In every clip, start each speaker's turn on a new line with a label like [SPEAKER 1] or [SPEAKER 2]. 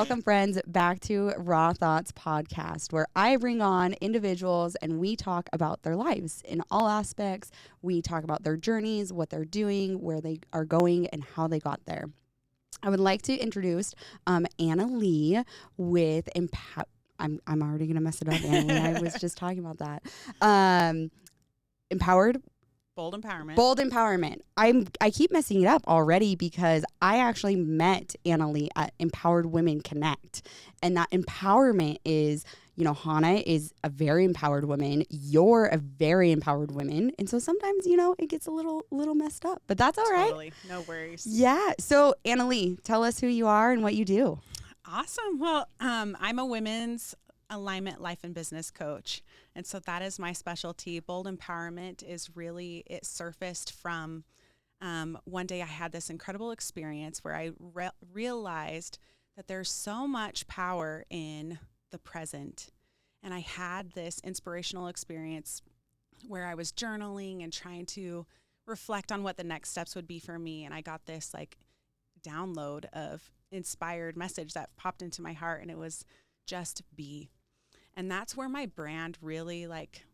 [SPEAKER 1] welcome friends back to Raw Thoughts Podcast, where I bring on individuals and we talk about their lives in all aspects. We talk about their journeys, what they're doing, where they are going, and how they got there. I would like to introduce AnaLee with I'm already going to mess it up, AnaLee. I was just talking about that. Empowered.
[SPEAKER 2] Bold Empowerment.
[SPEAKER 1] Bold Empowerment. I keep messing it up already because I actually met AnaLee at Empowered Women Connect. And that empowerment is, you know, Hannah is a very empowered woman. You're a very empowered woman. And so sometimes, you know, it gets a little messed up, but that's all right.
[SPEAKER 2] Totally. No worries.
[SPEAKER 1] Yeah. So AnaLee, tell us who you are and what you do.
[SPEAKER 2] Awesome. Well, I'm a women's alignment, life, and business coach. And so that is my specialty. Bold Empowerment is really, it surfaced from one day I had this incredible experience where I realized that there's so much power in the present. And I had this inspirational experience where I was journaling and trying to reflect on what the next steps would be for me. And I got this like download of inspired message that popped into my heart, and it was just be. And that's where my brand really like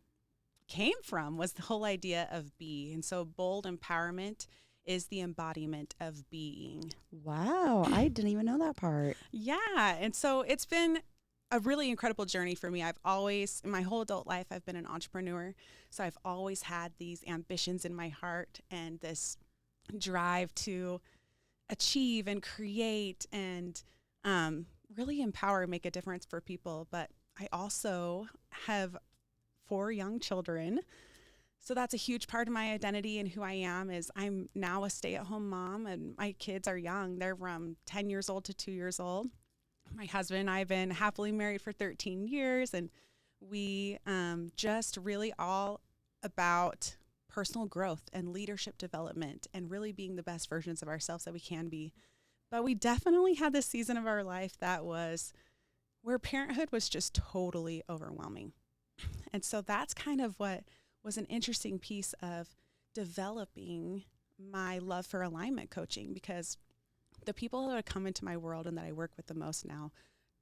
[SPEAKER 2] came from, was the whole idea of be. And so Bold Empowerment is the embodiment of being.
[SPEAKER 1] Wow. I didn't even know that part.
[SPEAKER 2] Yeah. And so it's been a really incredible journey for me. I've always, in my whole adult life, I've been an entrepreneur. So I've always had these ambitions in my heart and this drive to achieve and create and really empower and make a difference for people. But I also have 4 young children. So that's a huge part of my identity and who I am. Is I'm now a stay-at-home mom, and my kids are young. They're from 10 years old to 2 years old. My husband and I have been happily married for 13 years, and we just really all about personal growth and leadership development and really being the best versions of ourselves that we can be. But we definitely had this season of our life that was where parenthood was just totally overwhelming. And so that's kind of what was an interesting piece of developing my love for alignment coaching, because the people that have come into my world and that I work with the most now,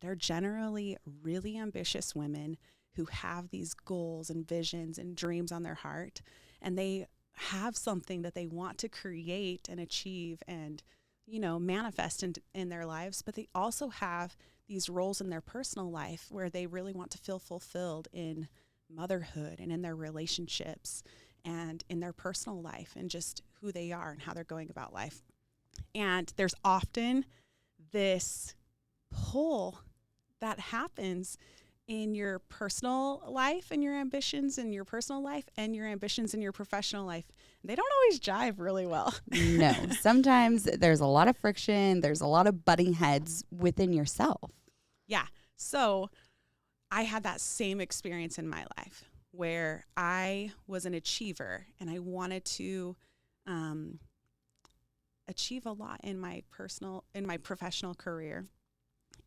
[SPEAKER 2] they're generally really ambitious women who have these goals and visions and dreams on their heart, and they have something that they want to create and achieve and, you know, manifest in their lives, but they also have these roles in their personal life where they really want to feel fulfilled in motherhood and in their relationships and in their personal life and just who they are and how they're going about life. And there's often this pull that happens in your personal life and your ambitions in your personal life and your ambitions in your professional life. They don't always jive really well.
[SPEAKER 1] No, sometimes there's a lot of friction. There's a lot of butting heads within yourself.
[SPEAKER 2] Yeah. So I had that same experience in my life where I was an achiever and I wanted to achieve a lot in my professional career.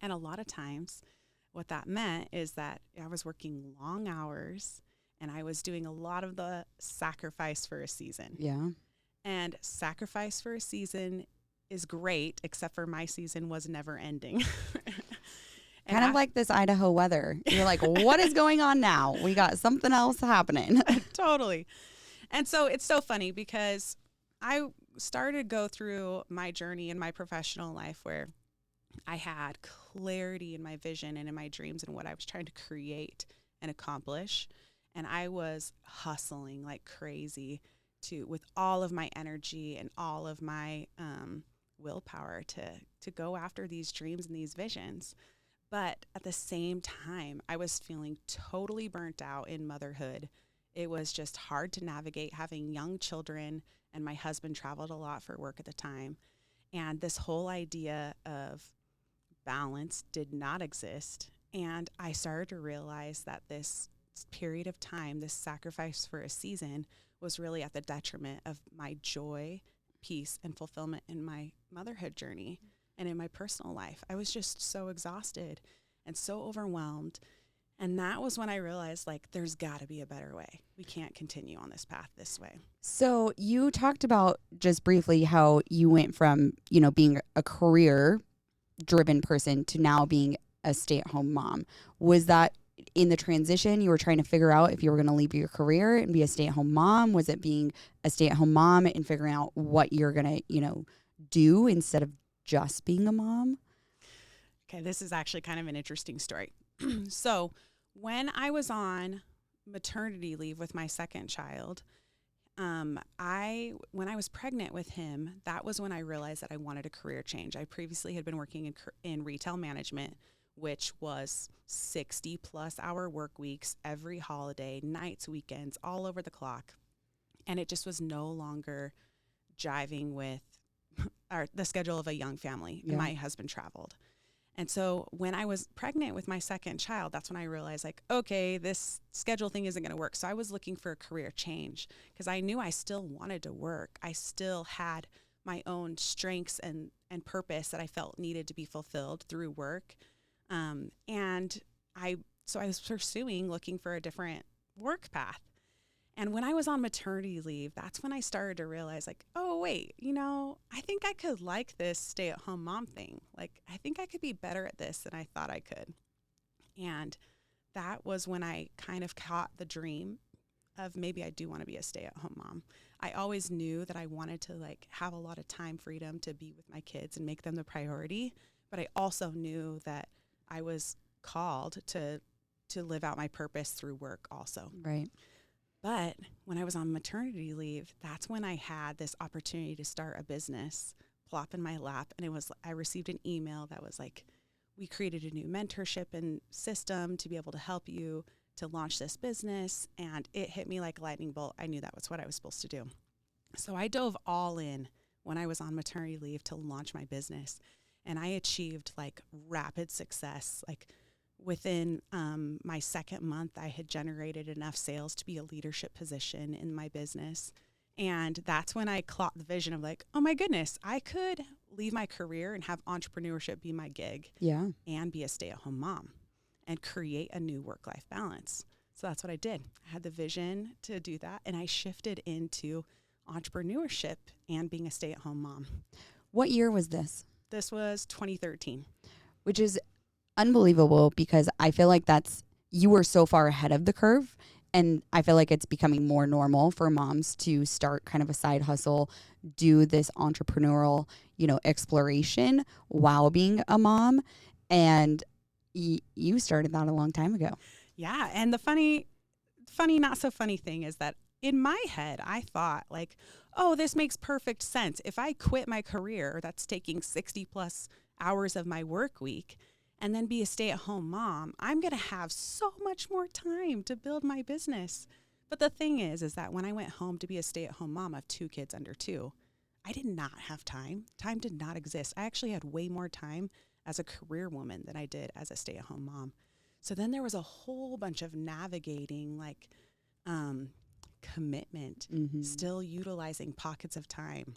[SPEAKER 2] And a lot of times what that meant is that I was working long hours and I was doing a lot of the sacrifice for a season.
[SPEAKER 1] Yeah.
[SPEAKER 2] And sacrifice for a season is great, except for my season was never ending.
[SPEAKER 1] Kind of like this Idaho weather. You're like, what is going on now? We got something else happening.
[SPEAKER 2] Totally. And so it's so funny because I started to go through my journey in my professional life where I had clarity in my vision and in my dreams and what I was trying to create and accomplish. And I was hustling like crazy with all of my energy and all of my willpower to go after these dreams and these visions. But at the same time, I was feeling totally burnt out in motherhood. It was just hard to navigate having young children, and my husband traveled a lot for work at the time. And this whole idea of balance did not exist. And I started to realize that this period of time, this sacrifice for a season, was really at the detriment of my joy, peace, and fulfillment in my motherhood journey. And in my personal life, I was just so exhausted and so overwhelmed. And that was when I realized, like, there's got to be a better way. We can't continue on this path this way.
[SPEAKER 1] So you talked about just briefly how you went from, you know, being a career driven person to now being a stay-at-home mom. Was that in the transition you were trying to figure out if you were going to leave your career and be a stay-at-home mom? Was it being a stay-at-home mom and figuring out what you're going to, you know, do instead of just being a mom?
[SPEAKER 2] Okay, this is actually kind of an interesting story. So when I was on maternity leave with my second child, when I was pregnant with him, that was when I realized that I wanted a career change. I previously had been working in retail management, which was 60+ hour work weeks, every holiday, nights, weekends, all over the clock. And it just was no longer jiving with the schedule of a young family.
[SPEAKER 1] Yeah.
[SPEAKER 2] And my husband traveled. And so when I was pregnant with my second child, that's when I realized, like, okay, this schedule thing isn't going to work. So I was looking for a career change because I knew I still wanted to work. I still had my own strengths and purpose that I felt needed to be fulfilled through work. And I was looking for a different work path. And when I was on maternity leave, that's when I started to realize, like, oh, wait, you know, I think I could like this stay-at-home mom thing. Like, I think I could be better at this than I thought I could. And that was when I kind of caught the dream of maybe I do want to be a stay-at-home mom. I always knew that I wanted to, like, have a lot of time freedom to be with my kids and make them the priority. But I also knew that I was called to live out my purpose through work also.
[SPEAKER 1] Right.
[SPEAKER 2] But when I was on maternity leave, that's when I had this opportunity to start a business plop in my lap. And I received an email that was like, we created a new mentorship and system to be able to help you to launch this business. And it hit me like a lightning bolt. I knew that was what I was supposed to do. So I dove all in when I was on maternity leave to launch my business. And I achieved like rapid success. Like within my second month, I had generated enough sales to be a leadership position in my business. And that's when I clocked the vision of like, oh my goodness, I could leave my career and have entrepreneurship be my gig.
[SPEAKER 1] Yeah.
[SPEAKER 2] And be a stay-at-home mom and create a new work-life balance. So that's what I did. I had the vision to do that. And I shifted into entrepreneurship and being a stay-at-home mom.
[SPEAKER 1] What year was this?
[SPEAKER 2] This was 2013.
[SPEAKER 1] Which is unbelievable because I feel like you were so far ahead of the curve. And I feel like it's becoming more normal for moms to start kind of a side hustle, do this entrepreneurial, exploration while being a mom. And you started that a long time ago.
[SPEAKER 2] Yeah. And the funny, not so funny thing is that in my head, I thought like, oh, this makes perfect sense. If I quit my career, that's taking 60+ hours of my work week, and then be a stay-at-home mom, I'm going to have so much more time to build my business. But the thing is that when I went home to be a stay-at-home mom of 2 kids under 2, I did not have time. Time did not exist. I actually had way more time as a career woman than I did as a stay-at-home mom. So then there was a whole bunch of navigating, like commitment, still utilizing pockets of time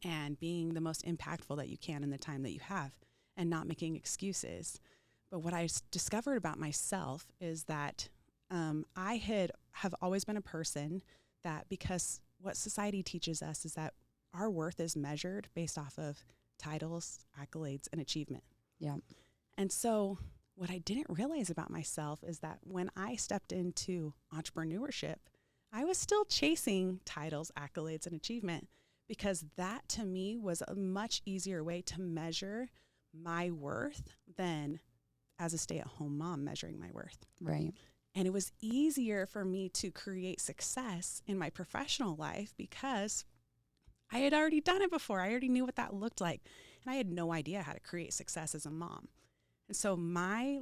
[SPEAKER 2] and being the most impactful that you can in the time that you have, and not making excuses. But what I discovered about myself is that I have always been a person that, because what society teaches us is that our worth is measured based off of titles, accolades, and achievement.
[SPEAKER 1] Yeah.
[SPEAKER 2] And so what I didn't realize about myself is that when I stepped into entrepreneurship, I was still chasing titles, accolades, and achievement, because that to me was a much easier way to measure my worth than as a stay-at-home mom measuring my worth.
[SPEAKER 1] Right.
[SPEAKER 2] And it was easier for me to create success in my professional life because I had already done it before. I already knew what that looked like. And I had no idea how to create success as a mom. And so my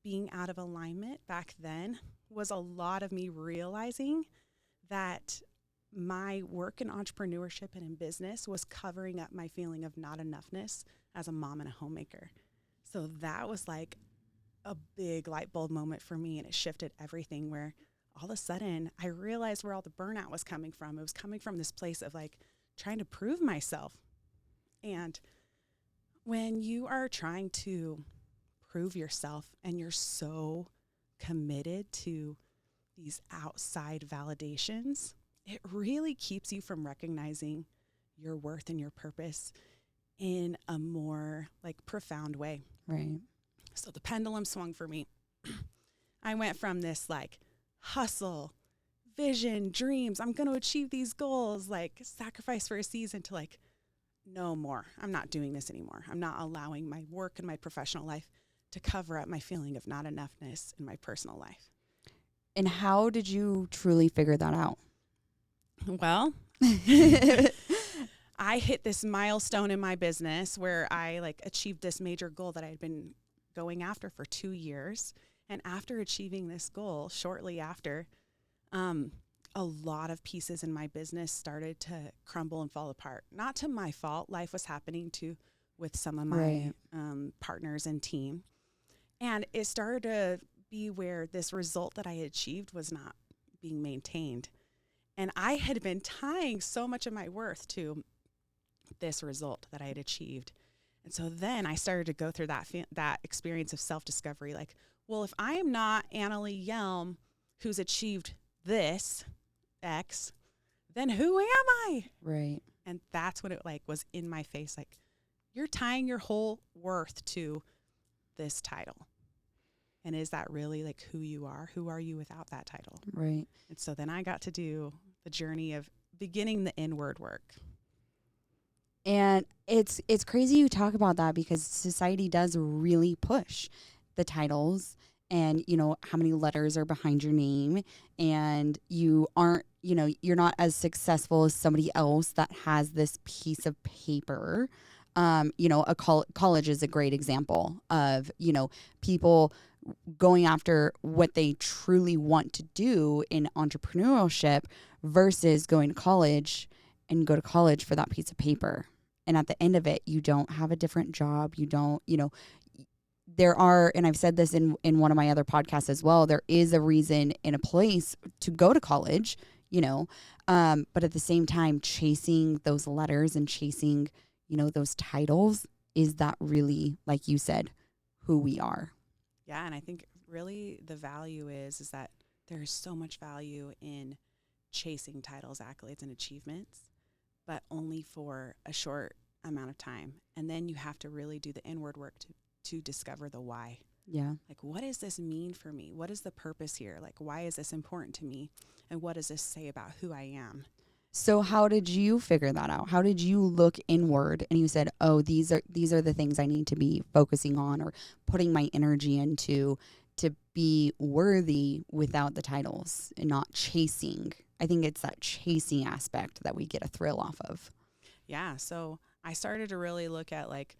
[SPEAKER 2] being out of alignment back then was a lot of me realizing that my work in entrepreneurship and in business was covering up my feeling of not enoughness as a mom and a homemaker. So that was like a big light bulb moment for me, and it shifted everything, where all of a sudden I realized where all the burnout was coming from. It was coming from this place of trying to prove myself. And when you are trying to prove yourself and you're so committed to these outside validations, it really keeps you from recognizing your worth and your purpose in a more like profound way.
[SPEAKER 1] Right.
[SPEAKER 2] So the pendulum swung for me. I went from this like hustle, vision, dreams, I'm going to achieve these goals, like sacrifice for a season, to like, no more. I'm not doing this anymore. I'm not allowing my work and my professional life to cover up my feeling of not enoughness in my personal life.
[SPEAKER 1] And how did you truly figure that out?
[SPEAKER 2] Well, I hit this milestone in my business where I like achieved this major goal that I had been going after for 2 years. And after achieving this goal, shortly after, a lot of pieces in my business started to crumble and fall apart. Not to my fault. Life was happening with some of my partners and team. And it started to be where this result that I had achieved was not being maintained. And I had been tying so much of my worth to this result that I had achieved. And so then I started to go through that experience of self-discovery. Like, well, if I am not AnaLee 𝗹𝗻, who's achieved this X, then who am I?
[SPEAKER 1] Right.
[SPEAKER 2] And that's when it like was in my face. Like, you're tying your whole worth to this title. And is that really like who you are? Who are you without that title?
[SPEAKER 1] Right.
[SPEAKER 2] And so then I got to do the journey of beginning the inward work.
[SPEAKER 1] And it's crazy you talk about that, because society does really push the titles and, you know, how many letters are behind your name, and you aren't, you know, you're not as successful as somebody else that has this piece of paper. You know, college is a great example of, you know, people going after what they truly want to do in entrepreneurship versus going to college and go to college for that piece of paper. And at the end of it, you don't have a different job. You don't, you know, there are, and I've said this in one of my other podcasts as well, there is a reason in a place to go to college, you know, but at the same time, chasing those letters and chasing, you know, those titles, is that really, like you said, who we are?
[SPEAKER 2] Yeah, and I think really the value is that there's so much value in chasing titles, accolades, and achievements, but only for a short amount of time. And then you have to really do the inward work to discover the why.
[SPEAKER 1] Yeah.
[SPEAKER 2] Like, what does this mean for me? What is the purpose here? Like, why is this important to me? And what does this say about who I am?
[SPEAKER 1] So how did you figure that out? How did you look inward and you said, oh, these are the things I need to be focusing on or putting my energy into to be worthy without the titles and not chasing? I think it's that chasing aspect that we get a thrill off of.
[SPEAKER 2] Yeah. So I started to really look at like,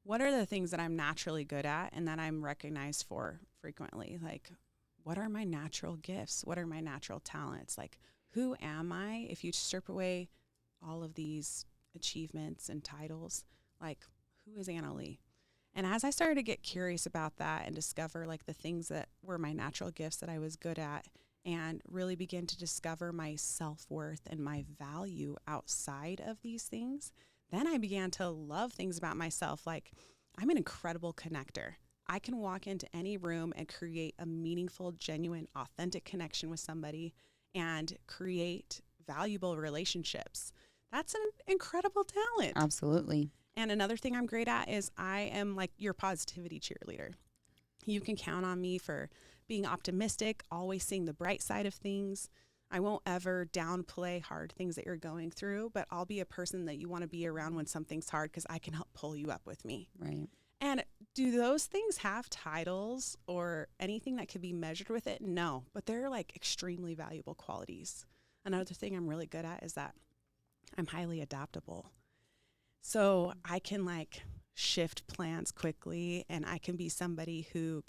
[SPEAKER 2] what are the things that I'm naturally good at and that I'm recognized for frequently? Like, what are my natural gifts? What are my natural talents? Like, who am I? If you strip away all of these achievements and titles, like, who is AnaLee? And as I started to get curious about that and discover like the things that were my natural gifts that I was good at, and really begin to discover my self-worth and my value outside of these things, then I began to love things about myself. Like, I'm an incredible connector. I can walk into any room and create a meaningful, genuine, authentic connection with somebody and create valuable relationships. That's an incredible talent.
[SPEAKER 1] Absolutely.
[SPEAKER 2] And another thing I'm great at is I am like your positivity cheerleader. You can count on me for being optimistic, always seeing the bright side of things. I won't ever downplay hard things that you're going through, but I'll be a person that you want to be around when something's hard because I can help pull you up with me.
[SPEAKER 1] Right.
[SPEAKER 2] And do those things have titles or anything that could be measured with it? No, but they're like extremely valuable qualities. Another thing I'm really good at is that I'm highly adaptable. So I can like shift plans quickly, and I can be somebody who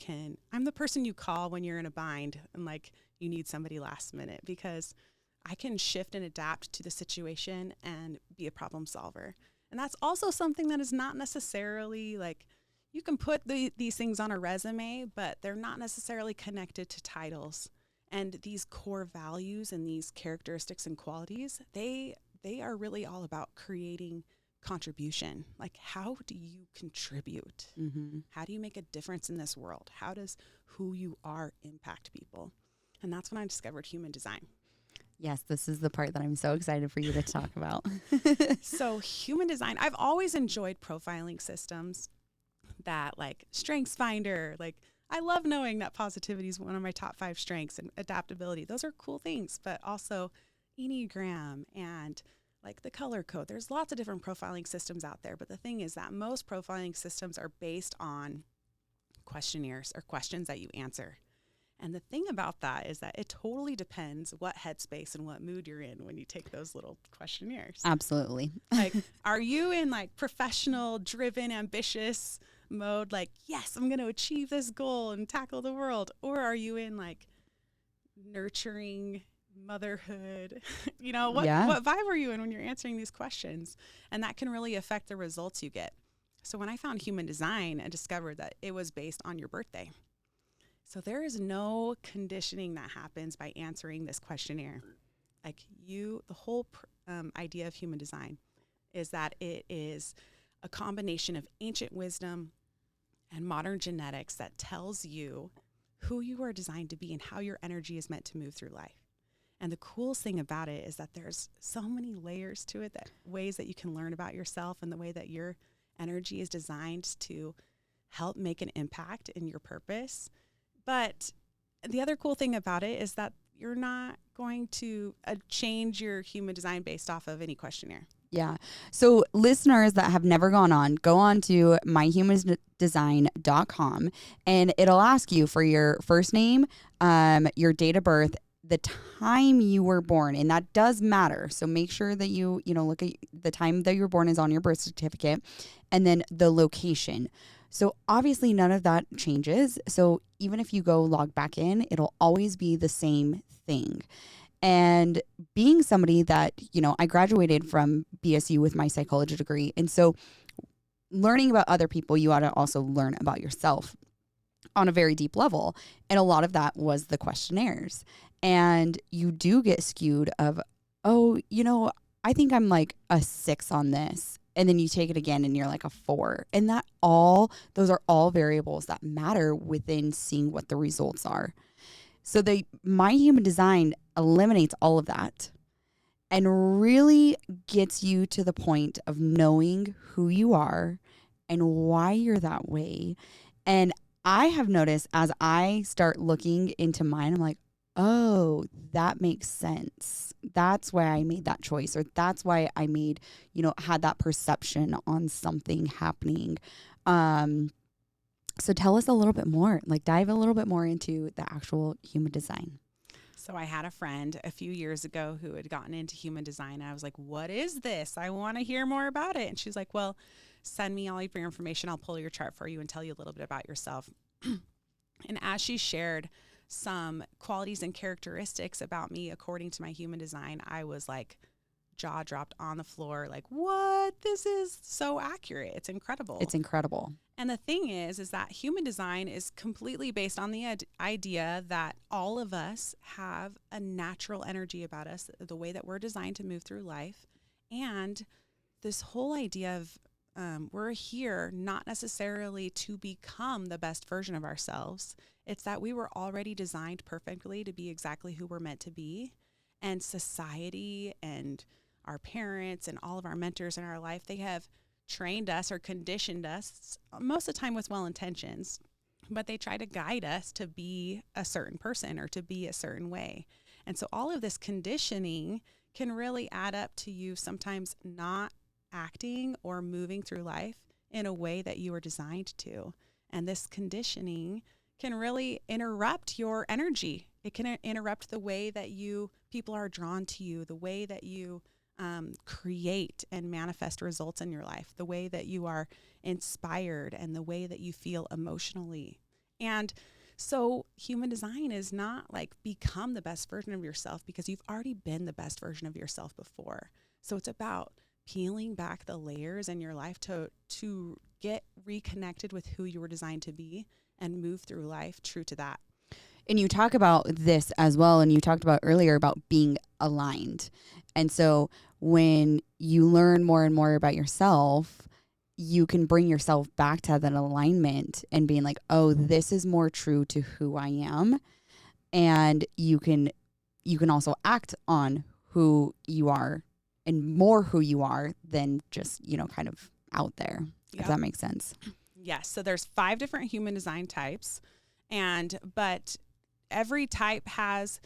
[SPEAKER 2] I'm the person you call when you're in a bind and like you need somebody last minute, because I can shift and adapt to the situation and be a problem solver. And that's also something that is not necessarily like, you can put these things on a resume, but they're not necessarily connected to titles. And these core values and these characteristics and qualities, they are really all about creating contribution. Like, how do you contribute?
[SPEAKER 1] Mm-hmm.
[SPEAKER 2] How do you make a difference in this world? How does who you are impact people? And that's when I discovered human design.
[SPEAKER 1] Yes, this is the part that I'm so excited for you to talk about.
[SPEAKER 2] So human design, I've always enjoyed profiling systems that like StrengthsFinder, like I love knowing that positivity is one of my top 5 strengths and adaptability. Those are cool things, but also Enneagram and like the color code. There's lots of different profiling systems out there. But the thing is that most profiling systems are based on questionnaires or questions that you answer. And the thing about that is that it totally depends what headspace and what mood you're in when you take those little questionnaires.
[SPEAKER 1] Absolutely.
[SPEAKER 2] Like, are you in like professional, driven, ambitious mode? Like, yes, I'm going to achieve this goal and tackle the world. Or are you in like nurturing motherhood? You know, what vibe are you in when you're answering these questions? And that can really affect the results you get. So when I found human design, I discovered that it was based on your birthday. So there is no conditioning that happens by answering this questionnaire. Like the whole idea of human design is that it is a combination of ancient wisdom and modern genetics that tells you who you are designed to be and how your energy is meant to move through life. And the coolest thing about it is that there's so many layers to it, that ways that you can learn about yourself and the way that your energy is designed to help make an impact in your purpose. But the other cool thing about it is that you're not going to change your human design based off of any questionnaire.
[SPEAKER 1] Yeah. So listeners that have never gone on, go on to myhumandesign.com and it'll ask you for your first name, your date of birth, the time you were born, and that does matter. So make sure that you look at the time that you were born is on your birth certificate, and then the location. So obviously none of that changes. So even if you go log back in, it'll always be the same thing. And being somebody that, I graduated from BSU with my psychology degree. And so learning about other people, you ought to also learn about yourself on a very deep level. And a lot of that was the questionnaires. And you do get skewed of, I think I'm like a 6 on this. And then you take it again and you're like a 4. And those are all variables that matter within seeing what the results are. So My Human Design eliminates all of that and really gets you to the point of knowing who you are and why you're that way. And I have noticed as I start looking into mine, I'm like, oh, that makes sense. That's why I made that choice, or that's why I made, had that perception on something happening. So tell us a little bit more, like dive a little bit more into the actual human design.
[SPEAKER 2] So I had a friend a few years ago who had gotten into human design. And I was like, what is this? I want to hear more about it. And she's like, well, send me all of your information. I'll pull your chart for you and tell you a little bit about yourself. And as she shared some qualities and characteristics about me according to my human design, I was like jaw dropped on the floor, like, what? This is so accurate. It's incredible.
[SPEAKER 1] It's incredible.
[SPEAKER 2] And the thing is that human design is completely based on the idea that all of us have a natural energy about us, the way that we're designed to move through life. And this whole idea of we're here not necessarily to become the best version of ourselves. It's that we were already designed perfectly to be exactly who we're meant to be. And society and our parents and all of our mentors in our life, they have trained us or conditioned us, most of the time with well intentions, but they try to guide us to be a certain person or to be a certain way. And so all of this conditioning can really add up to you sometimes not acting or moving through life in a way that you were designed to. And this conditioning can really interrupt your energy. It can interrupt the way that people are drawn to you, the way that you create and manifest results in your life, the way that you are inspired and the way that you feel emotionally. And so human design is not like become the best version of yourself, because you've already been the best version of yourself before. So it's about peeling back the layers in your life to get reconnected with who you were designed to be and move through life true to that.
[SPEAKER 1] And you talk about this as well, and you talked about earlier about being aligned. And so when you learn more and more about yourself, you can bring yourself back to that alignment and being like, oh, this is more true to who I am. And you can, you can also act on who you are and more who you are than just, kind of out there, if that makes sense.
[SPEAKER 2] Yes. So there's 5 different human design types, but every type has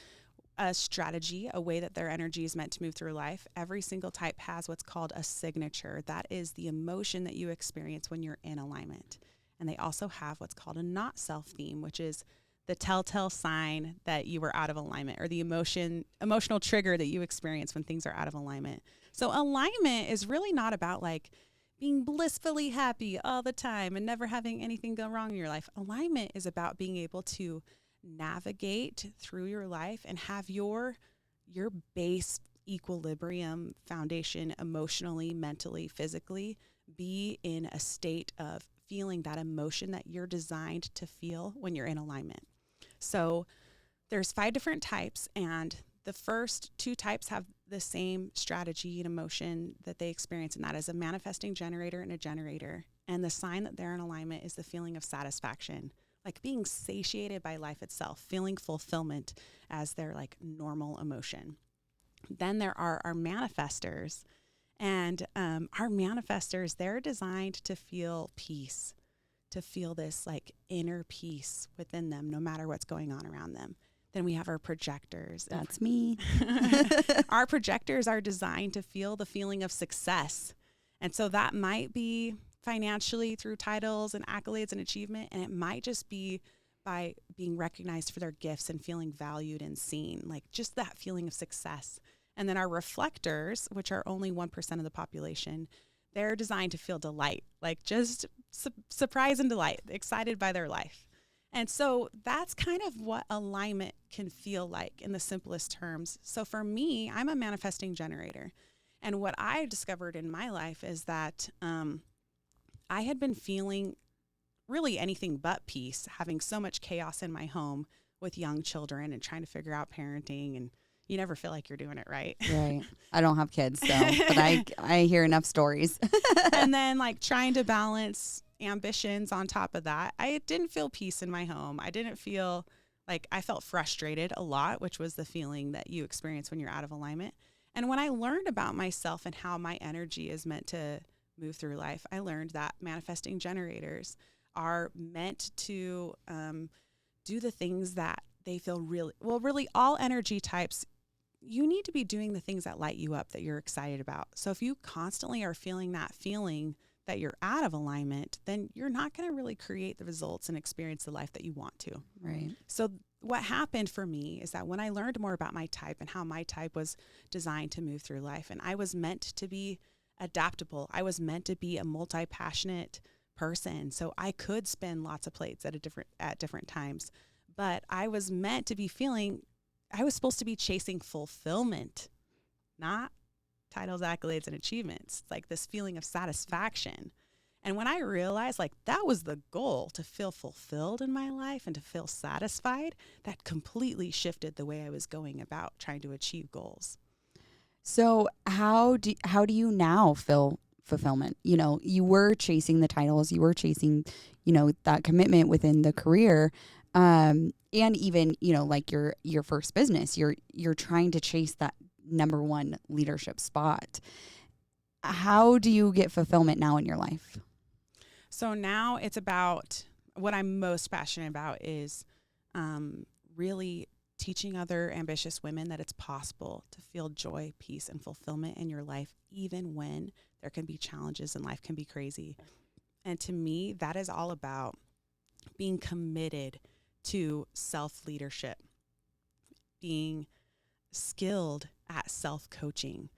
[SPEAKER 2] a strategy, a way that their energy is meant to move through life. Every single type has what's called a signature. That is the emotion that you experience when you're in alignment. And they also have what's called a not self theme, which is the telltale sign that you were out of alignment, or the emotional trigger that you experience when things are out of alignment. So alignment is really not about like being blissfully happy all the time and never having anything go wrong in your life. Alignment is about being able to navigate through your life and have your base equilibrium foundation emotionally, mentally, physically be in a state of feeling that emotion that you're designed to feel when you're in alignment. So there's 5 different types, and the first 2 types have the same strategy and emotion that they experience, and that is a manifesting generator and a generator. And the sign that they're in alignment is the feeling of satisfaction, like being satiated by life itself, feeling fulfillment as their like normal emotion. Then there are our manifestors, and our manifestors, they're designed to feel peace, to feel this like inner peace within them, no matter what's going on around them. Then we have our projectors.
[SPEAKER 1] That's me.
[SPEAKER 2] Our projectors are designed to feel the feeling of success. And so that might be financially through titles and accolades and achievement, and it might just be by being recognized for their gifts and feeling valued and seen, like just that feeling of success. And then our reflectors, which are only 1% of the population, they're designed to feel delight, like just surprise and delight, excited by their life. And so that's kind of what alignment can feel like in the simplest terms. So for me, I'm a manifesting generator. And what I discovered in my life is that I had been feeling really anything but peace, having so much chaos in my home with young children and trying to figure out parenting, and you never feel like you're doing it right.
[SPEAKER 1] Right. I don't have kids, so, but I hear enough stories.
[SPEAKER 2] And then like trying to balance ambitions on top of that. I didn't feel peace in my home. I didn't feel like, I felt frustrated a lot, which was the feeling that you experience when you're out of alignment. And when I learned about myself and how my energy is meant to move through life, I learned that manifesting generators are meant to do the things that they feel really all energy types, you need to be doing the things that light you up, that you're excited about. So if you constantly are feeling that feeling that you're out of alignment, then you're not going to really create the results and experience the life that you want to.
[SPEAKER 1] Right.
[SPEAKER 2] So what happened for me is that when I learned more about my type and how my type was designed to move through life, and I was meant to be adaptable, I was meant to be a multi-passionate person. So I could spin lots of plates at different times, but I was meant to be I was supposed to be chasing fulfillment, not titles, accolades, and achievements, like this feeling of satisfaction. And when I realized like that was the goal, to feel fulfilled in my life and to feel satisfied, that completely shifted the way I was going about trying to achieve goals.
[SPEAKER 1] So how do you now feel fulfillment? You know, you were chasing the titles, you were chasing, that commitment within the career. And even, like your first business, you're trying to chase that number 1 leadership spot. How do you get fulfillment now in your life?
[SPEAKER 2] So now it's about, what I'm most passionate about is really teaching other ambitious women that it's possible to feel joy, peace, and fulfillment in your life, even when there can be challenges and life can be crazy. And to me, that is all about being committed to self-leadership, being skilled at self-coaching,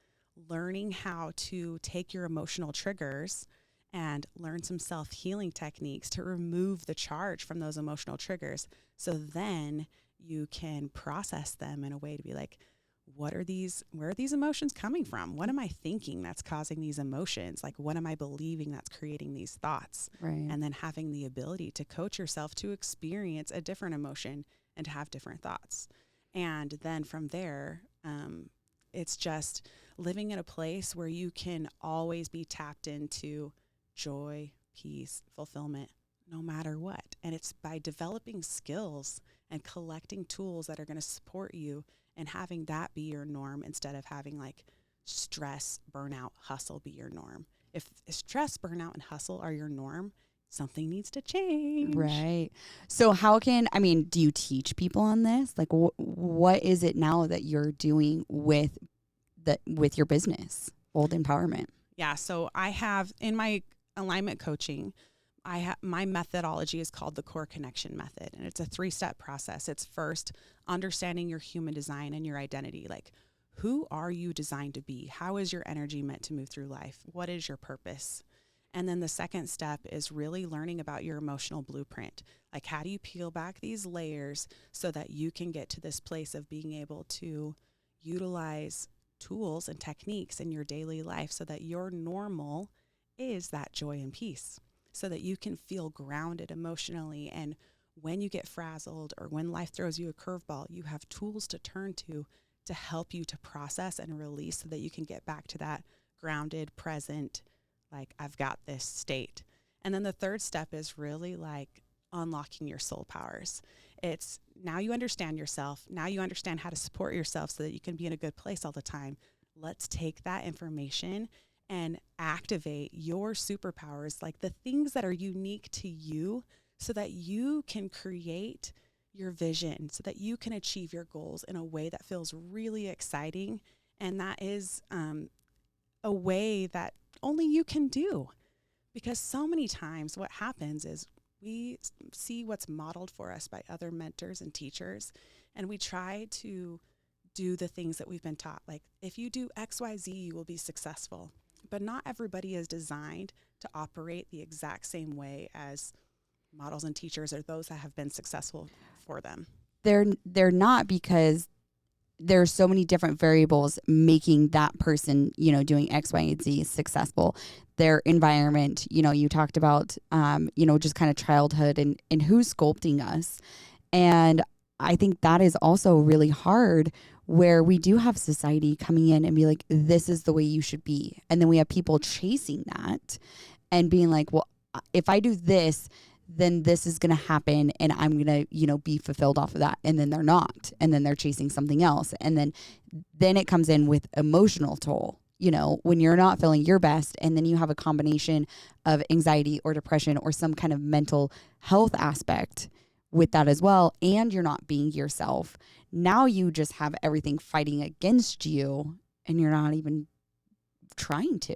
[SPEAKER 2] learning how to take your emotional triggers and learn some self-healing techniques to remove the charge from those emotional triggers. So then you can process them in a way to be like, where are these emotions coming from? What am I thinking that's causing these emotions? Like, what am I believing that's creating these thoughts?
[SPEAKER 1] Right.
[SPEAKER 2] And then having the ability to coach yourself to experience a different emotion and to have different thoughts. And then from there, it's just living in a place where you can always be tapped into joy, peace, fulfillment, no matter what. And it's by developing skills and collecting tools that are going to support you and having that be your norm instead of having like stress, burnout, hustle be your norm. If stress, burnout, and hustle are your norm, something needs to change.
[SPEAKER 1] Right. So do you teach people on this? Like what is it now that you're doing with your business, Bold Empowerment?
[SPEAKER 2] Yeah. So I have in my alignment coaching, my methodology is called the Core Connection Method, and it's a 3-step process. It's first understanding your human design and your identity. Like, who are you designed to be? How is your energy meant to move through life? What is your purpose? And then the second step is really learning about your emotional blueprint. Like, how do you peel back these layers so that you can get to this place of being able to utilize tools and techniques in your daily life so that your normal is that joy and peace, so that you can feel grounded emotionally. And when you get frazzled or when life throws you a curveball, you have tools to turn to help you to process and release so that you can get back to that grounded, present, like, I've got this state. And then the third step is really like unlocking your soul powers. It's now you understand yourself. Now you understand how to support yourself so that you can be in a good place all the time. Let's take that information and activate your superpowers, like the things that are unique to you, so that you can create your vision, so that you can achieve your goals in a way that feels really exciting. And that is a way that only you can do. Because so many times what happens is we see what's modeled for us by other mentors and teachers, and we try to do the things that we've been taught. Like, if you do XYZ, you will be successful. But not everybody is designed to operate the exact same way as models and teachers or those that have been successful for them.
[SPEAKER 1] They're not, because there's so many different variables making that person, doing X, Y, and Z successful. Their environment, you talked about, just kind of childhood and who's sculpting us. And I think that is also really hard, where we do have society coming in and be like, this is the way you should be. And then we have people chasing that and being like, well, if I do this, then this is going to happen and I'm going to, be fulfilled off of that. And then they're not. And then they're chasing something else. And then it comes in with emotional toll, when you're not feeling your best, and then you have a combination of anxiety or depression or some kind of mental health aspect with that as well. And you're not being yourself. Now you just have everything fighting against you and you're not even trying to.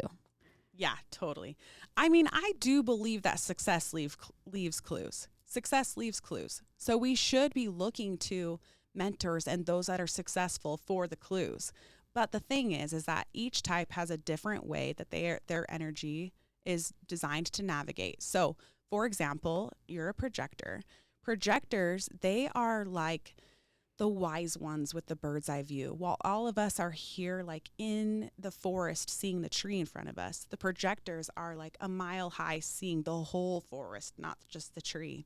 [SPEAKER 2] Yeah, totally. I mean, I do believe that success leaves clues. Success leaves clues. So we should be looking to mentors and those that are successful for the clues. But the thing is that each type has a different way that their energy is designed to navigate. So, for example, you're a projector. Projectors, they are like the wise ones with the bird's eye view. While all of us are here like in the forest seeing the tree in front of us, the projectors are like a mile high seeing the whole forest, not just the tree.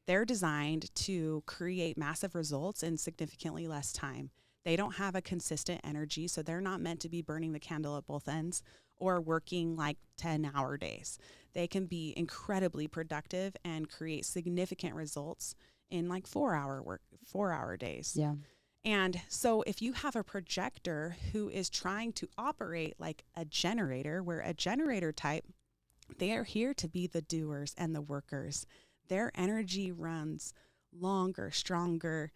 [SPEAKER 2] They're designed to create massive results in significantly less time. They don't have a consistent energy, so they're not meant to be burning the candle at both ends or working like 10-hour days. They can be incredibly productive and create significant results in like 4-hour days.
[SPEAKER 1] Yeah.
[SPEAKER 2] And so if you have a projector who is trying to operate like a generator, where a generator type, they are here to be the doers and the workers. Their energy runs longer, stronger,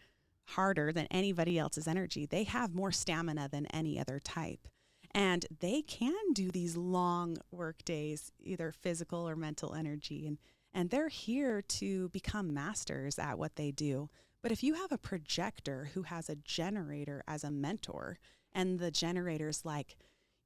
[SPEAKER 2] harder than anybody else's energy. They have more stamina than any other type. And they can do these long work days, either physical or mental energy. And they're here to become masters at what they do. But if you have a projector who has a generator as a mentor, and the generator's like,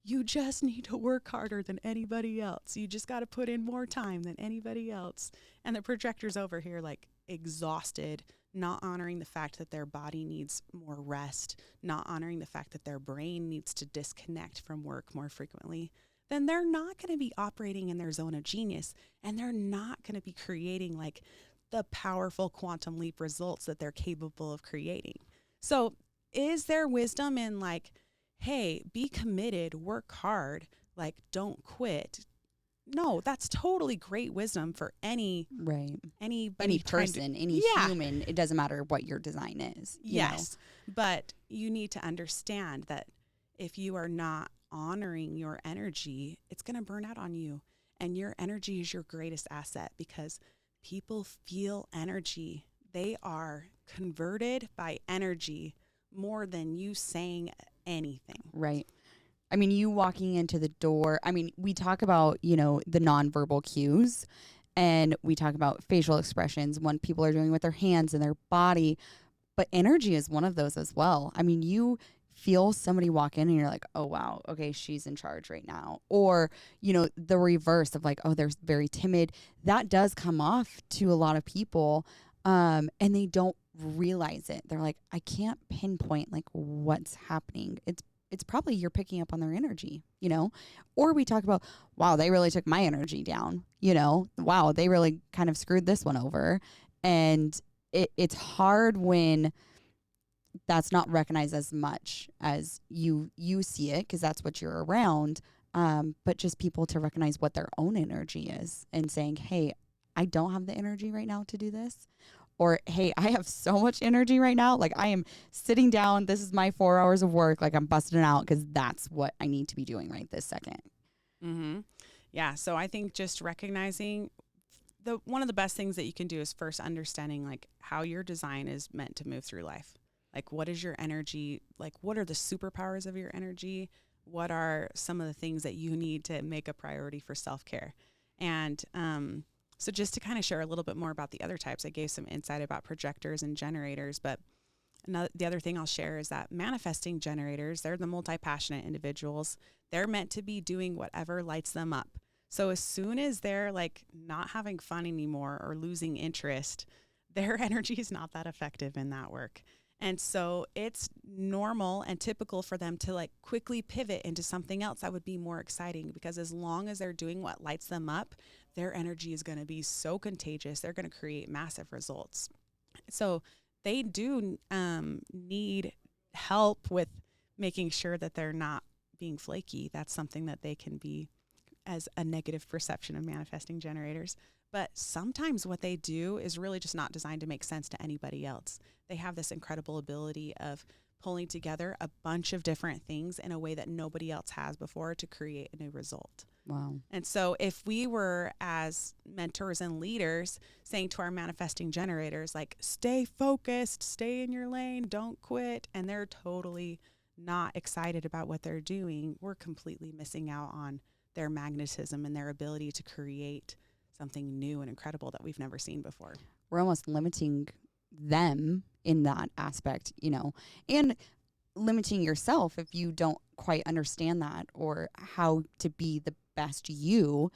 [SPEAKER 2] you just need to work harder than anybody else. You just got to put in more time than anybody else. And the projector's over here like exhausted, not honoring the fact that their body needs more rest, not honoring the fact that their brain needs to disconnect from work more frequently, then they're not going to be operating in their zone of genius, and they're not going to be creating like the powerful quantum leap results that they're capable of creating. So is there wisdom in like, hey, be committed, work hard, like don't quit, no, that's totally great wisdom for anybody,
[SPEAKER 1] any person, any human. It doesn't matter what your design is.
[SPEAKER 2] Yes. But you need to understand that if you are not honoring your energy, it's going to burn out on you. And your energy is your greatest asset because people feel energy. They are converted by energy more than you saying anything.
[SPEAKER 1] Right. I mean, you walking into the door, I mean, we talk about, the nonverbal cues, and we talk about facial expressions, what people are doing with their hands and their body, but energy is one of those as well. I mean, you feel somebody walk in and you're like, oh, wow, okay, she's in charge right now. Or, the reverse of like, oh, they're very timid. That does come off to a lot of people, and they don't realize it. They're like, I can't pinpoint like what's happening. It's probably you're picking up on their energy, or we talk about, wow, they really took my energy down, wow, they really kind of screwed this one over. And it's hard when that's not recognized as much as you see it, because that's what you're around. But just people to recognize what their own energy is and saying, hey, I don't have the energy right now to do this. Or, hey, I have so much energy right now. Like, I am sitting down. This is my 4 hours of work. Like, I'm busting it out because that's what I need to be doing right this second.
[SPEAKER 2] Mm-hmm. Yeah. So I think just recognizing one of the best things that you can do is first understanding like how your design is meant to move through life. Like, what is your energy? Like, what are the superpowers of your energy? What are some of the things that you need to make a priority for self-care? And, so just to kind of share a little bit more about the other types, I gave some insight about projectors and generators, but the other thing I'll share is that manifesting generators, they're the multi-passionate individuals. They're meant to be doing whatever lights them up. So as soon as they're like not having fun anymore or losing interest, their energy is not that effective in that work. And so it's normal and typical for them to like quickly pivot into something else that would be more exciting, because as long as they're doing what lights them up, their energy is going to be so contagious. They're going to create massive results. So they do need help with making sure that they're not being flaky. That's something that they can be as a negative perception of manifesting generators. But sometimes what they do is really just not designed to make sense to anybody else. They have this incredible ability of pulling together a bunch of different things in a way that nobody else has before to create a new result.
[SPEAKER 1] Wow.
[SPEAKER 2] And so if we were as mentors and leaders saying to our manifesting generators, like, stay focused, stay in your lane, don't quit, and they're totally not excited about what they're doing, we're completely missing out on their magnetism and their ability to create something new and incredible that we've never seen before.
[SPEAKER 1] We're almost limiting them in that aspect, and limiting yourself if you don't quite understand that or how to be the best you.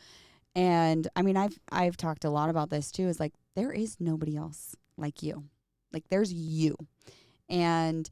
[SPEAKER 1] And I mean, I've talked a lot about this too, is like, there is nobody else like you. Like, there's you and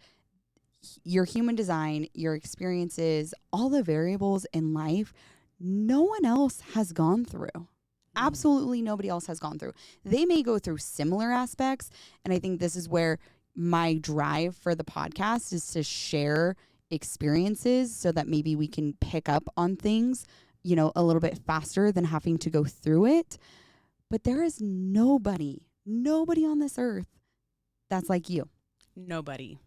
[SPEAKER 1] your human design, your experiences, all the variables in life, no one else has gone through. Absolutely nobody else has gone through. They may go through similar aspects. And I think this is where my drive for the podcast is to share experiences so that maybe we can pick up on things, a little bit faster than having to go through it. But there is nobody on this earth that's like you.
[SPEAKER 2] Nobody.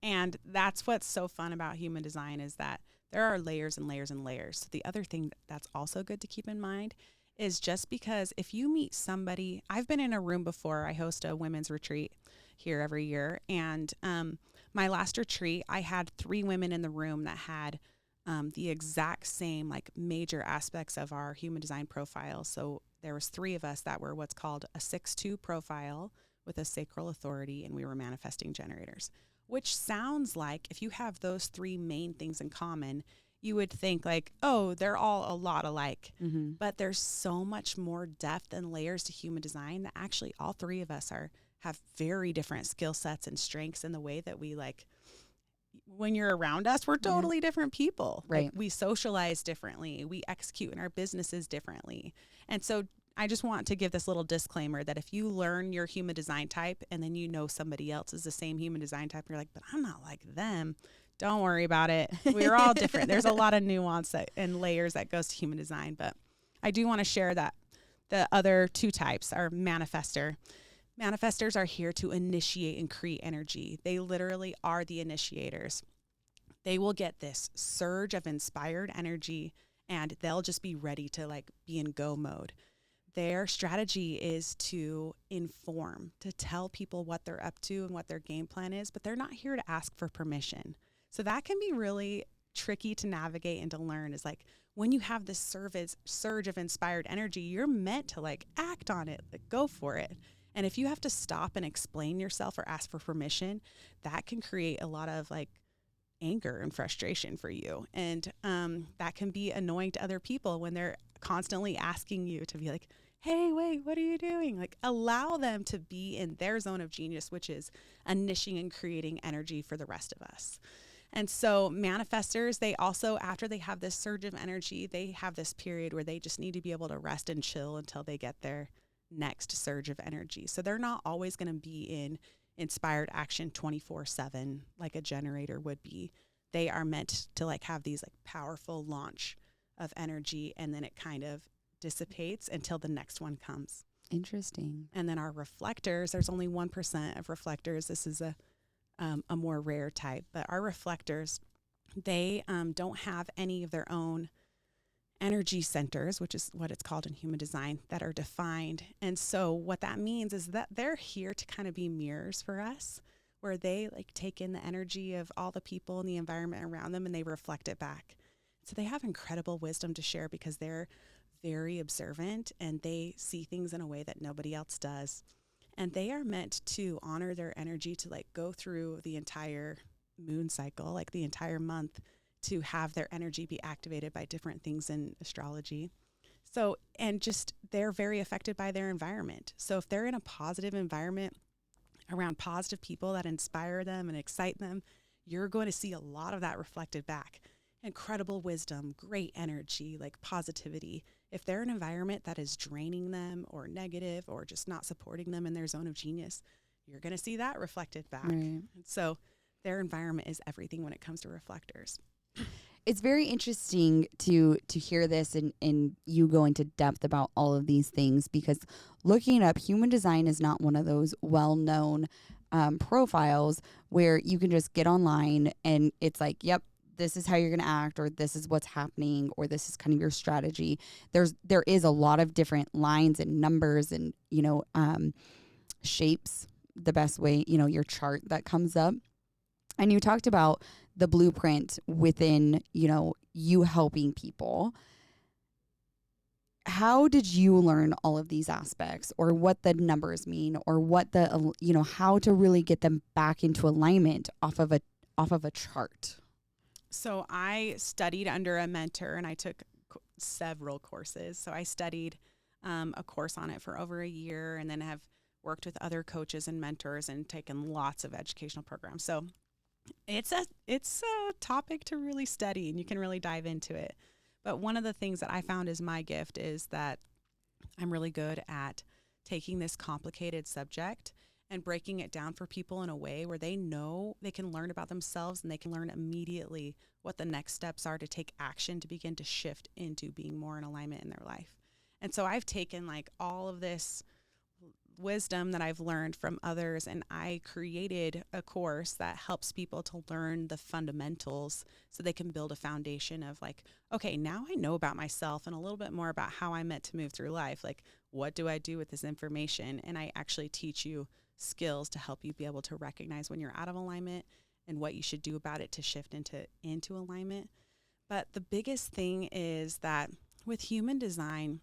[SPEAKER 2] And that's what's so fun about human design, is that there are layers and layers and layers. So the other thing that's also good to keep in mind is just because if you meet somebody, I've been in a room before. I host a women's retreat here every year. And my last retreat, I had 3 women in the room that had the exact same like major aspects of our human design profile. So there was 3 of us that were what's called a 6-2 profile with a sacral authority, and we were manifesting generators, which sounds like if you have those 3 main things in common, you would think like, oh, they're all a lot alike.
[SPEAKER 1] Mm-hmm.
[SPEAKER 2] But there's so much more depth and layers to human design that actually all 3 of us have very different skill sets and strengths in the way that we like. When you're around us, we're totally different people.
[SPEAKER 1] Right.
[SPEAKER 2] Like, we socialize differently. We execute in our businesses differently. And so I just want to give this little disclaimer that if you learn your human design type and then somebody else is the same human design type, and you're like, but I'm not like them, don't worry about it. We're all different. There's a lot of nuance and layers that goes to human design. But I do want to share that the other two types are manifester. Manifestors are here to initiate and create energy. They literally are the initiators. They will get this surge of inspired energy and they'll just be ready to like be in go mode. Their strategy is to inform, to tell people what they're up to and what their game plan is, but they're not here to ask for permission. So that can be really tricky to navigate and to learn, is like when you have this surge of inspired energy, you're meant to like act on it, like go for it. And if you have to stop and explain yourself or ask for permission, that can create a lot of like anger and frustration for you. And that can be annoying to other people when they're constantly asking you to be like, hey, wait, what are you doing? Like allow them to be in their zone of genius, which is initiating and creating energy for the rest of us. And so manifestors, they also, after they have this surge of energy, they have this period where they just need to be able to rest and chill until they get their next surge of energy. So they're not always going to be in inspired action 24/7 like a generator would be. They are meant to like have these like powerful launch of energy, and then it kind of dissipates until the next one comes.
[SPEAKER 1] Interesting.
[SPEAKER 2] And then our reflectors, there's only 1% of reflectors. This is a more rare type, but our reflectors, they don't have any of their own energy centers, which is what it's called in human design, that are defined. And so what that means is that they're here to kind of be mirrors for us, where they like take in the energy of all the people and the environment around them and they reflect it back. So they have incredible wisdom to share because they're very observant and they see things in a way that nobody else does. And they are meant to honor their energy, to like go through the entire moon cycle, like the entire month, to have their energy be activated by different things in astrology. So, and just they're very affected by their environment. So if they're in a positive environment around positive people that inspire them and excite them, you're going to see a lot of that reflected back. Incredible wisdom, great energy, like positivity. If they're in an environment that is draining them or negative or just not supporting them in their zone of genius, you're going to see that reflected back.
[SPEAKER 1] Right.
[SPEAKER 2] And so their environment is everything when it comes to reflectors.
[SPEAKER 1] It's very interesting to hear this and you go into depth about all of these things, because looking up human design is not one of those well-known profiles where you can just get online and it's like, yep, this is how you're going to act, or this is what's happening, or this is kind of your strategy. There is a lot of different lines and numbers and, shapes, the best way, your chart that comes up. And you talked about the blueprint within, you helping people. How did you learn all of these aspects, or what the numbers mean, or what the, how to really get them back into alignment off of a chart?
[SPEAKER 2] So I studied under a mentor and I took several courses. So I studied a course on it for over a year, and then have worked with other coaches and mentors and taken lots of educational programs. So it's a topic to really study, and you can really dive into it. But one of the things that I found is my gift is that I'm really good at taking this complicated subject and breaking it down for people in a way where they know they can learn about themselves, and they can learn immediately what the next steps are to take action to begin to shift into being more in alignment in their life. And so I've taken like all of this wisdom that I've learned from others, and I created a course that helps people to learn the fundamentals so they can build a foundation of like, okay, now I know about myself and a little bit more about how I'm meant to move through life. Like, what do I do with this information? And I actually teach you skills to help you be able to recognize when you're out of alignment and what you should do about it to shift into alignment. But the biggest thing is that with human design,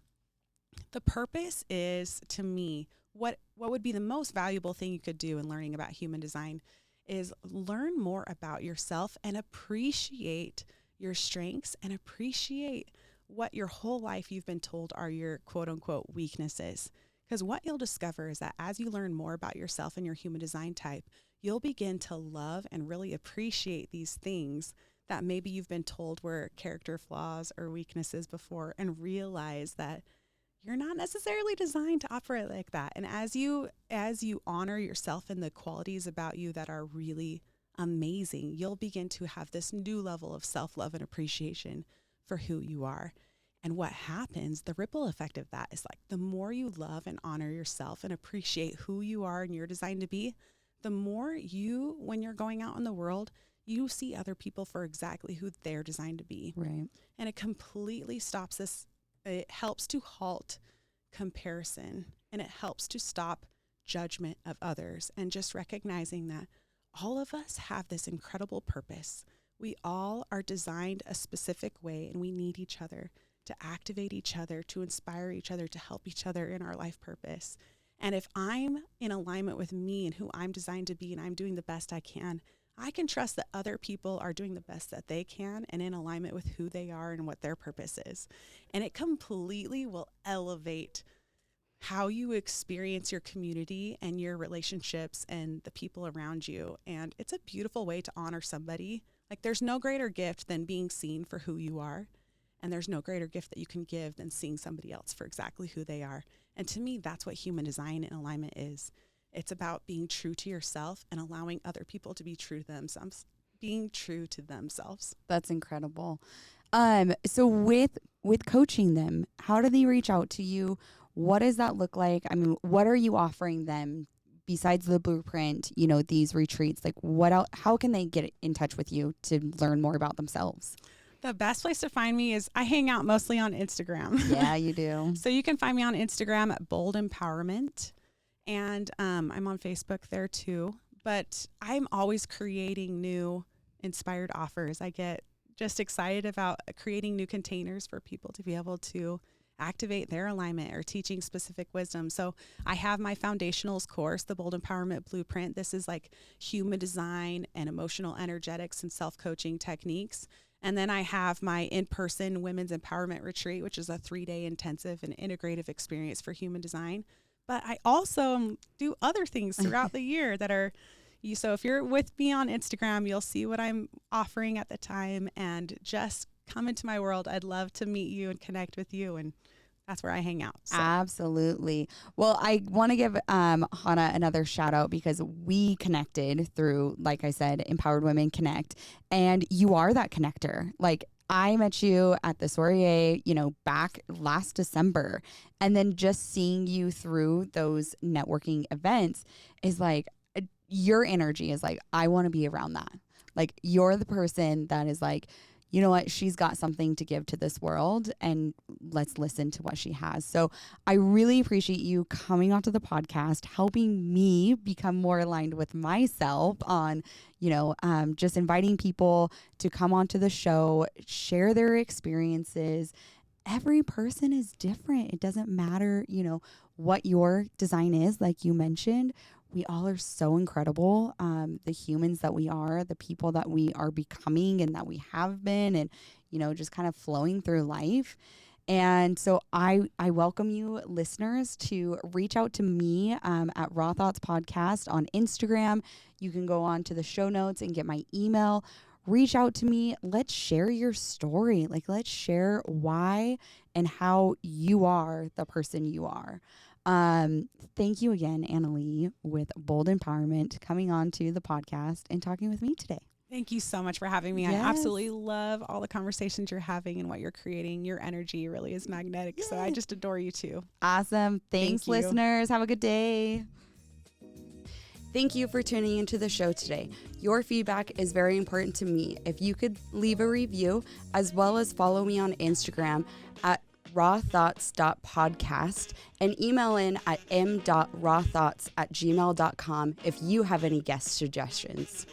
[SPEAKER 2] the purpose is, to me, what would be the most valuable thing you could do in learning about human design is learn more about yourself and appreciate your strengths and appreciate what your whole life you've been told are your quote unquote weaknesses. Because what you'll discover is that as you learn more about yourself and your human design type, you'll begin to love and really appreciate these things that maybe you've been told were character flaws or weaknesses before, and realize that you're not necessarily designed to operate like that. And as you honor yourself and the qualities about you that are really amazing, you'll begin to have this new level of self-love and appreciation for who you are. And what happens, the ripple effect of that is like the more you love and honor yourself and appreciate who you are and you're designed to be, the more you, when you're going out in the world, you see other people for exactly who they're designed to be.
[SPEAKER 1] Right.
[SPEAKER 2] And it completely stops this. It helps to halt comparison, and it helps to stop judgment of others, and just recognizing that all of us have this incredible purpose. We all are designed a specific way, and we need each other to activate each other, to inspire each other, to help each other in our life purpose. And if I'm in alignment with me and who I'm designed to be, and I'm doing the best I can trust that other people are doing the best that they can and in alignment with who they are and what their purpose is. And it completely will elevate how you experience your community and your relationships and the people around you. And it's a beautiful way to honor somebody. Like, there's no greater gift than being seen for who you are. And there's no greater gift that you can give than seeing somebody else for exactly who they are. And to me, that's what human design and alignment is. It's about being true to yourself and allowing other people to be true to themselves, being true to themselves.
[SPEAKER 1] That's incredible. So with coaching them, how do they reach out to you? What does that look like? I mean, what are you offering them besides the blueprint, you know, these retreats? Like, what else, how can they get in touch with you to learn more about themselves?
[SPEAKER 2] The best place to find me is I hang out mostly on Instagram.
[SPEAKER 1] Yeah, you do.
[SPEAKER 2] So you can find me on Instagram at Bold Empowerment. And I'm on Facebook there too. But I'm always creating new inspired offers. I get just excited about creating new containers for people to be able to activate their alignment or teaching specific wisdom. So I have my foundationals course, the Bold Empowerment Blueprint. This is like human design and emotional energetics and self-coaching techniques. And then I have my in-person women's empowerment retreat, which is a 3-day intensive and integrative experience for human design. But I also do other things throughout the year that are, so if you're with me on Instagram, you'll see what I'm offering at the time, and just come into my world. I'd love to meet you and connect with you, and that's where I hang out. So.
[SPEAKER 1] Absolutely. Well, I want to give Hannah another shout out because we connected through, like I said, Empowered Women Connect, and you are that connector. Like, I met you at the soiree, you know, back last December, and then just seeing you through those networking events is like, your energy is like, I want to be around that. Like, you're the person that is like, you know what, she's got something to give to this world, and let's listen to what she has. So I really appreciate you coming onto the podcast, helping me become more aligned with myself on, you know, just inviting people to come onto the show, share their experiences. Every person is different. It doesn't matter, you know, what your design is, like you mentioned. We all are so incredible. The humans that we are, the people that we are becoming and that we have been, and, you know, just kind of flowing through life. And so I welcome you listeners to reach out to me at Raw Thoughts Podcast on Instagram. You can go on to the show notes and get my email. Reach out to me. Let's share your story. Like, let's share why and how you are the person you are. Thank you again, AnaLee, with Bold Empowerment, coming on to the podcast and talking with me today.
[SPEAKER 2] Thank you so much for having me.
[SPEAKER 1] Yes.
[SPEAKER 2] I absolutely love all the conversations you're having and what you're creating. Your energy really is magnetic. Yes. So I just adore you too.
[SPEAKER 1] Awesome. Thanks, listeners. Have a good day. Thank you for tuning into the show today. Your feedback is very important to me. If you could leave a review, as well as follow me on Instagram at rawthoughts.podcast and email in at m.rawthoughts@gmail.com if you have any guest suggestions.